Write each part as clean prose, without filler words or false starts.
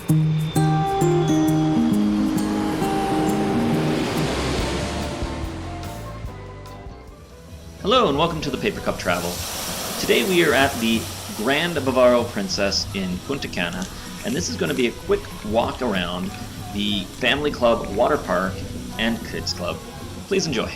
Hello and welcome to the Paper Cup Travel. Today we are at the Grand Bavaro Princess in Punta Cana, and this is going to be a quick walk around the Family Club Water Park and Kids Club. Please enjoy.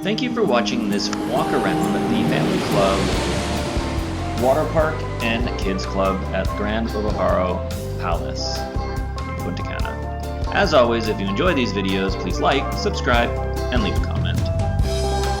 Thank you for watching this walk around the Family Club Water Park and Kids Club at Grand Bavaro Palace in Punta Cana. As always, if you enjoy these videos, please like, subscribe, and leave a comment.